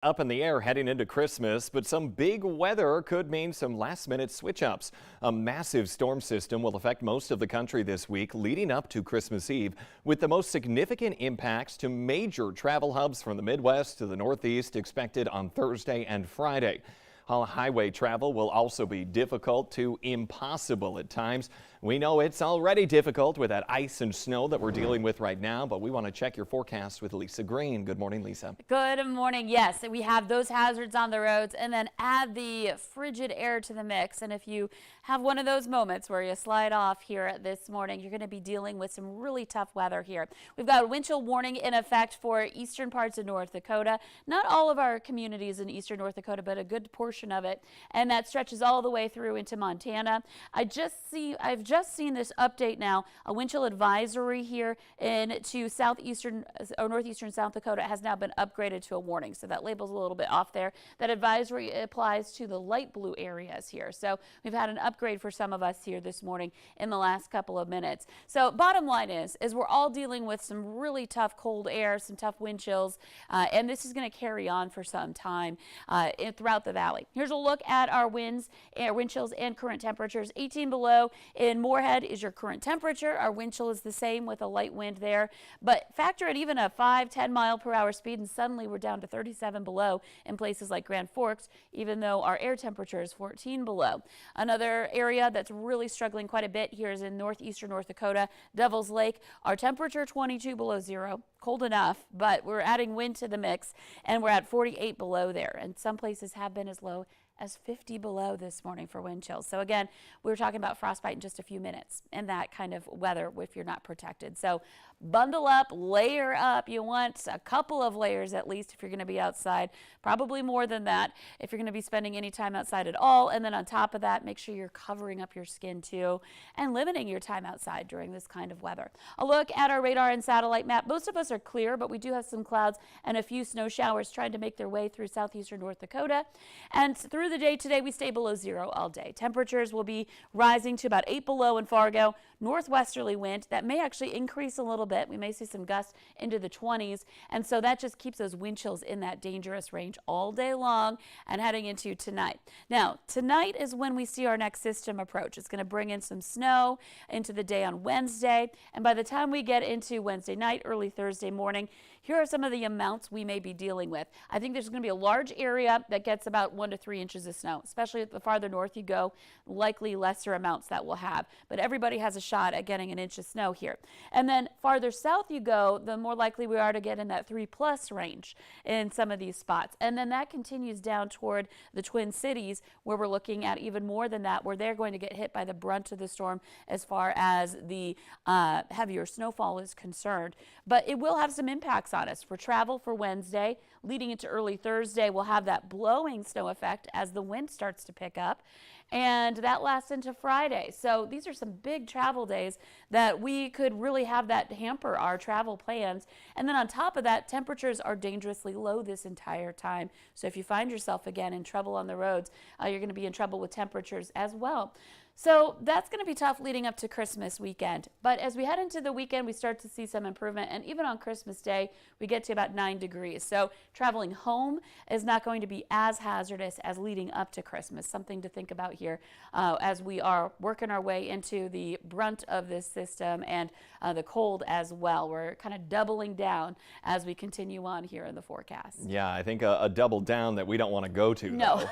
Up in the air heading into Christmas, but some big weather could mean some last-minute switch-ups. A massive storm system will affect most of the country this week leading up to Christmas Eve, with the most significant impacts to major travel hubs from the Midwest to the Northeast expected on Thursday and Friday. Highway travel will also be difficult to impossible at times. We know it's already difficult with that ice and snow that we're dealing with right now, but we want to check your forecast with Lisa Green. Good morning, Lisa. Good morning. Yes, we have those hazards on the roads, and then add the frigid air to the mix. And if you have one of those moments where you slide off here this morning, you're going to be dealing with some really tough weather here. We've got a wind chill warning in effect for eastern parts of North Dakota. Not all of our communities in eastern North Dakota, but a good portion of it, and that stretches all the way through into Montana. I've just seen this update now. A wind chill advisory here into southeastern or northeastern South Dakota has now been upgraded to a warning, so that label's a little bit off there. That advisory applies to the light blue areas here, so we've had an upgrade for some of us here this morning in the last couple of minutes. So bottom line is we're all dealing with some really tough cold air, some tough wind chills, and this is going to carry on for some time throughout the valley. Here's a look at our winds, wind chills and current temperatures. 18 below in Moorhead is your current temperature. Our wind chill is the same with a light wind there, but factor in even a 5-10 mile per hour speed and suddenly we're down to 37 below in places like Grand Forks, even though our air temperature is 14 below. Another area that's really struggling quite a bit here is in northeastern North Dakota, Devil's Lake. Our temperature 22 below zero. Cold enough, but we're adding wind to the mix, and we're at 48 below there, and some places have been as low as 50 below this morning for wind chills. So again, we were talking about frostbite in just a few minutes and that kind of weather if you're not protected. So bundle up, layer up. You want a couple of layers at least if you're going to be outside, probably more than that if you're going to be spending any time outside at all. And then on top of that, make sure you're covering up your skin too and limiting your time outside during this kind of weather. A look at our radar and satellite map. Most of us are clear, but we do have some clouds and a few snow showers trying to make their way through southeastern North Dakota. And through the day today, we stay below zero all day. Temperatures will be rising to about 8 below in Fargo. Northwesterly wind that may actually increase a little bit. We may see some gusts into the 20s, and so that just keeps those wind chills in that dangerous range all day long and heading into tonight. Now, tonight is when we see our next system approach. It's going to bring in some snow into the day on Wednesday, and by the time we get into Wednesday night, early Thursday morning, here are some of the amounts we may be dealing with. I think there's going to be a large area that gets about 1 to 3 inches of snow, especially the farther north you go, likely lesser amounts that we'll have. But everybody has a shot at getting an inch of snow here. And then farther south you go, the more likely we are to get in that 3+ range in some of these spots. And then that continues down toward the Twin Cities, where we're looking at even more than that, where they're going to get hit by the brunt of the storm as far as the heavier snowfall is concerned. But it will have some impacts on us for travel for Wednesday. Leading into early Thursday, we'll have that blowing snow effect as the wind starts to pick up, and that lasts into Friday. So these are some big travel days that we could really have that hamper our travel plans. And then on top of that, temperatures are dangerously low this entire time. So if you find yourself again in trouble on the roads, you're going to be in trouble with temperatures as well. So that's going to be tough leading up to Christmas weekend. But as we head into the weekend, we start to see some improvement. And even on Christmas Day, we get to about 9 degrees. So traveling home is not going to be as hazardous as leading up to Christmas. Something to think about here as we are working our way into the brunt of this system and the cold as well. We're kind of doubling down as we continue on here in the forecast. Yeah, I think a double down that we don't want to go to. No,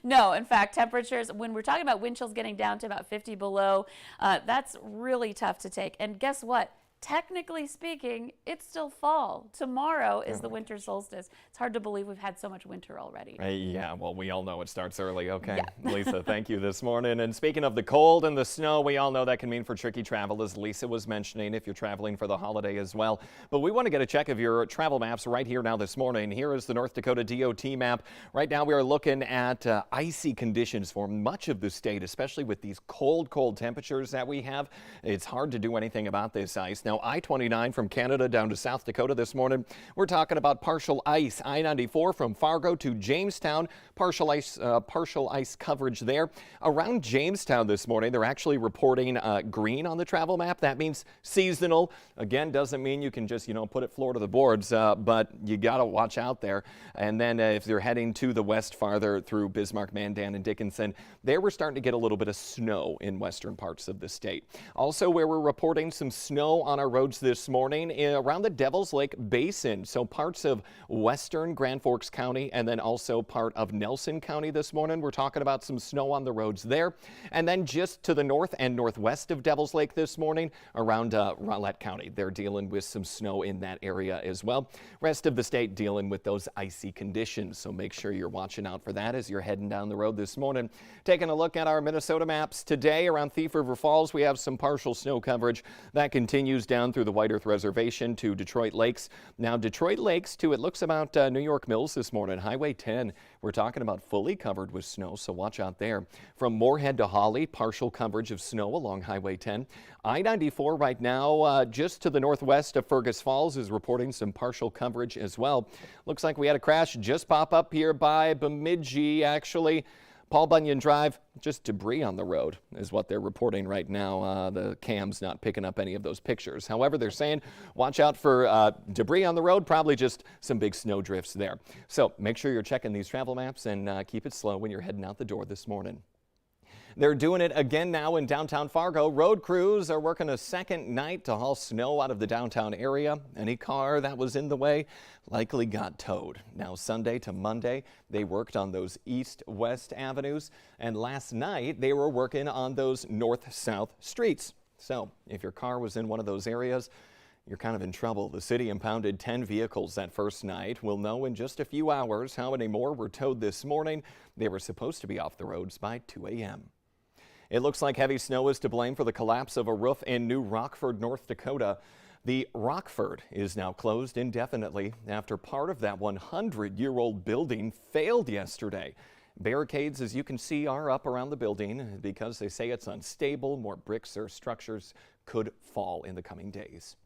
no. In fact, temperatures, when we're talking about wind chills getting down to about 50 below, that's really tough to take. And guess what? Technically speaking, it's still fall. Tomorrow is the winter solstice. It's hard to believe we've had so much winter already. Yeah, well, we all know it starts early. Okay, yeah. Lisa, thank you this morning. And speaking of the cold and the snow, we all know that can mean for tricky travel, as Lisa was mentioning, if you're traveling for the holiday as well. But we want to get a check of your travel maps right here now this morning. Here is the North Dakota DOT map. Right now we are looking at icy conditions for much of the state, especially with these cold temperatures that we have. It's hard to do anything about this ice. Now, I-29 from Canada down to South Dakota this morning. We're talking about partial ice. I-94 from Fargo to Jamestown. Partial ice coverage there. Around Jamestown this morning, they're actually reporting green on the travel map. That means seasonal. Again, doesn't mean you can just, put it floor to the boards, but you got to watch out there. And then if you're heading to the west farther through Bismarck, Mandan, and Dickinson, there we're starting to get a little bit of snow in western parts of the state. Also, where we're reporting some snow on our roads this morning around the Devil's Lake Basin. So parts of western Grand Forks County and then also part of Nelson County this morning. We're talking about some snow on the roads there. And then just to the north and northwest of Devil's Lake this morning around Rowlett County. They're dealing with some snow in that area as well. Rest of the state dealing with those icy conditions. So make sure you're watching out for that as you're heading down the road this morning. Taking a look at our Minnesota maps today around Thief River Falls, we have some partial snow coverage that continues down through the White Earth Reservation to Detroit Lakes. Now Detroit Lakes to it looks about New York Mills this morning. Highway 10, we're talking about fully covered with snow, so watch out there. From Moorhead to Holly, partial coverage of snow along Highway 10. I-94 right now just to the northwest of Fergus Falls is reporting some partial coverage as well. Looks like we had a crash just pop up here by Bemidji actually. Paul Bunyan Drive, just debris on the road is what they're reporting right now. The cam's not picking up any of those pictures. However, they're saying watch out for debris on the road, probably just some big snow drifts there. So make sure you're checking these travel maps and keep it slow when you're heading out the door this morning. They're doing it again now in downtown Fargo. Road crews are working a second night to haul snow out of the downtown area. Any car that was in the way likely got towed. Now Sunday to Monday, they worked on those east-west avenues, and last night they were working on those north-south streets. So if your car was in one of those areas, you're kind of in trouble. The city impounded 10 vehicles that first night. We'll know in just a few hours how many more were towed this morning. They were supposed to be off the roads by 2 a.m. It looks like heavy snow is to blame for the collapse of a roof in New Rockford, North Dakota. The Rockford is now closed indefinitely after part of that 100-year-old building failed yesterday. Barricades, as you can see, are up around the building because they say it's unstable. More bricks or structures could fall in the coming days.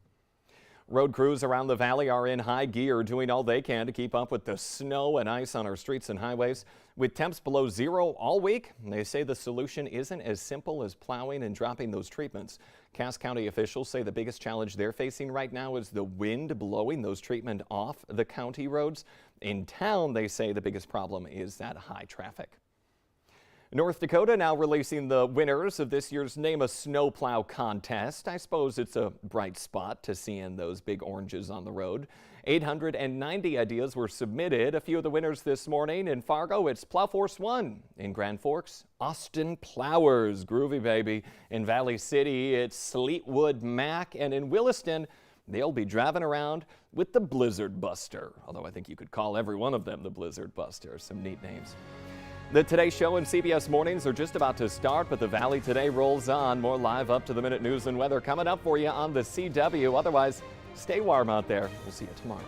Road crews around the valley are in high gear, doing all they can to keep up with the snow and ice on our streets and highways. With temps below zero all week, they say the solution isn't as simple as plowing and dropping those treatments. Cass County officials say the biggest challenge they're facing right now is the wind blowing those treatment off the county roads. In town, they say the biggest problem is that high traffic. North Dakota now releasing the winners of this year's Name a Snowplow contest. I suppose it's a bright spot to seeing those big oranges on the road. 890 ideas were submitted. A few of the winners this morning. In Fargo, it's Plow Force 1. In Grand Forks, Austin Plowers, groovy baby. In Valley City, it's Fleetwood Mac. And in Williston, they'll be driving around with the Blizzard Buster. Although I think you could call every one of them the Blizzard Buster. Some neat names. The Today Show and CBS Mornings are just about to start, but the Valley Today rolls on. More live up-to-the-minute news and weather coming up for you on the CW. Otherwise, stay warm out there. We'll see you tomorrow.